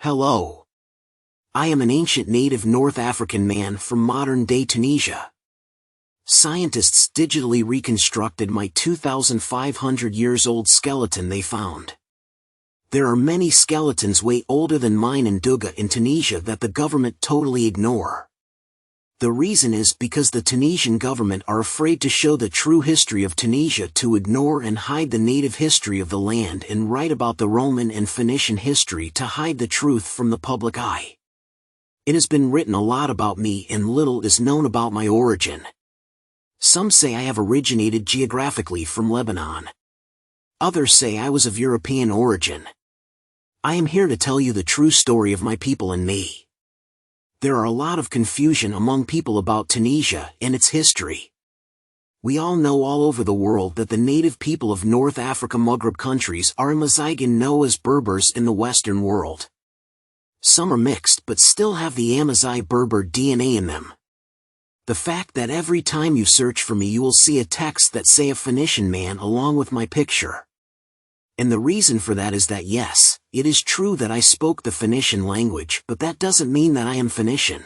Hello. I am an ancient native North African man from modern-day Tunisia. Scientists digitally reconstructed my 2,500 years old skeleton they found. There are many skeletons way older than mine in Douga in Tunisia that the government totally ignore. The reason is because the Tunisian government are afraid to show the true history of Tunisia, to ignore and hide the native history of the land, and write about the Roman and Phoenician history to hide the truth from the public eye. It has been written a lot about me and little is known about my origin. Some say I have originated geographically from Lebanon. Others say I was of European origin. I am here to tell you the true story of my people and me. There are a lot of confusion among people about Tunisia and its history. We all know all over the world that the native people of North Africa Maghreb countries are Amazigh known as Berbers in the Western world. Some are mixed but still have the Amazigh Berber DNA in them. The fact that every time you search for me you will see a text that say a Phoenician man along with my picture. And the reason for that is that yes, it is true that I spoke the Phoenician language, but that doesn't mean that I am Phoenician.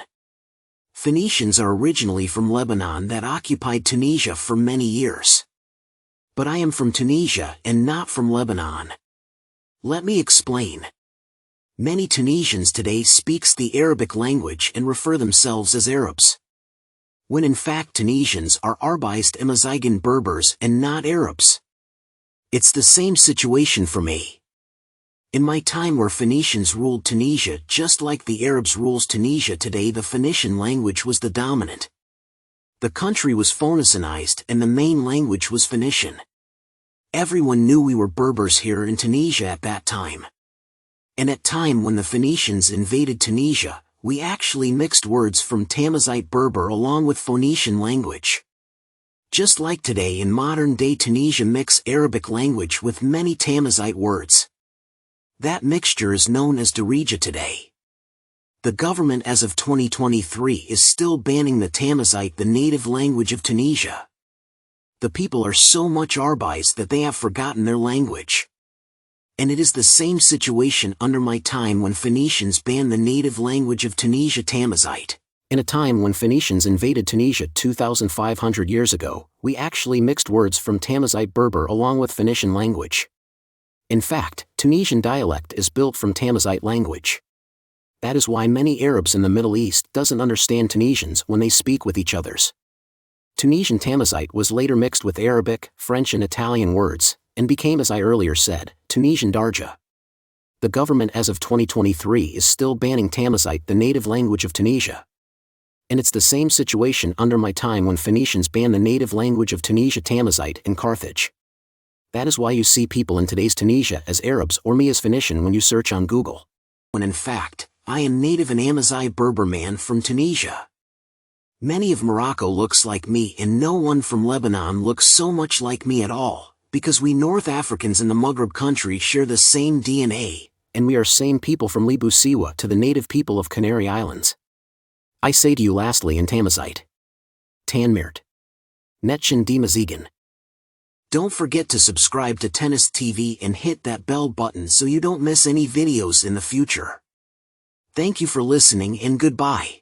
Phoenicians are originally from Lebanon that occupied Tunisia for many years. But I am from Tunisia and not from Lebanon. Let me explain. Many Tunisians today speaks the Arabic language and refer themselves as Arabs, when in fact Tunisians are Arabized Amazighan Berbers and not Arabs. It's the same situation for me. In my time where Phoenicians ruled Tunisia just like the Arabs rules Tunisia today, the Phoenician language was the dominant. The country was Phoenicianized and the main language was Phoenician. Everyone knew we were Berbers here in Tunisia at that time. And at time when the Phoenicians invaded Tunisia, we actually mixed words from Tamazight Berber along with Phoenician language. Just like today in modern-day Tunisia mix Arabic language with many Tamazight words. That mixture is known as derived today. The government as of 2023 is still banning the Tamazight, the native language of Tunisia. The people are so much Arabized that they have forgotten their language. And it is the same situation under my time when Phoenicians banned the native language of Tunisia, Tamazight. In a time when Phoenicians invaded Tunisia 2,500 years ago, we actually mixed words from Tamazight Berber along with Phoenician language. In fact, Tunisian dialect is built from Tamazight language. That is why many Arabs in the Middle East doesn't understand Tunisians when they speak with each others. Tunisian Tamazight was later mixed with Arabic, French and Italian words, and became, as I earlier said, Tunisian Darja. The government as of 2023 is still banning Tamazight, the native language of Tunisia. And it's the same situation under my time when Phoenicians banned the native language of Tunisia, Tamazight, in Carthage. That is why you see people in today's Tunisia as Arabs or me as Phoenician when you search on Google. When in fact, I am native and Amazigh Berber man from Tunisia. Many of Morocco looks like me and no one from Lebanon looks so much like me at all, because we North Africans in the Maghreb country share the same DNA, and we are same people from Libu Siwa to the native people of Canary Islands. I say to you lastly in Tamazight, Tanmirt. Netchen di Mazigan. Don't forget to subscribe to Tennis TV and hit that bell button so you don't miss any videos in the future. Thank you for listening and goodbye.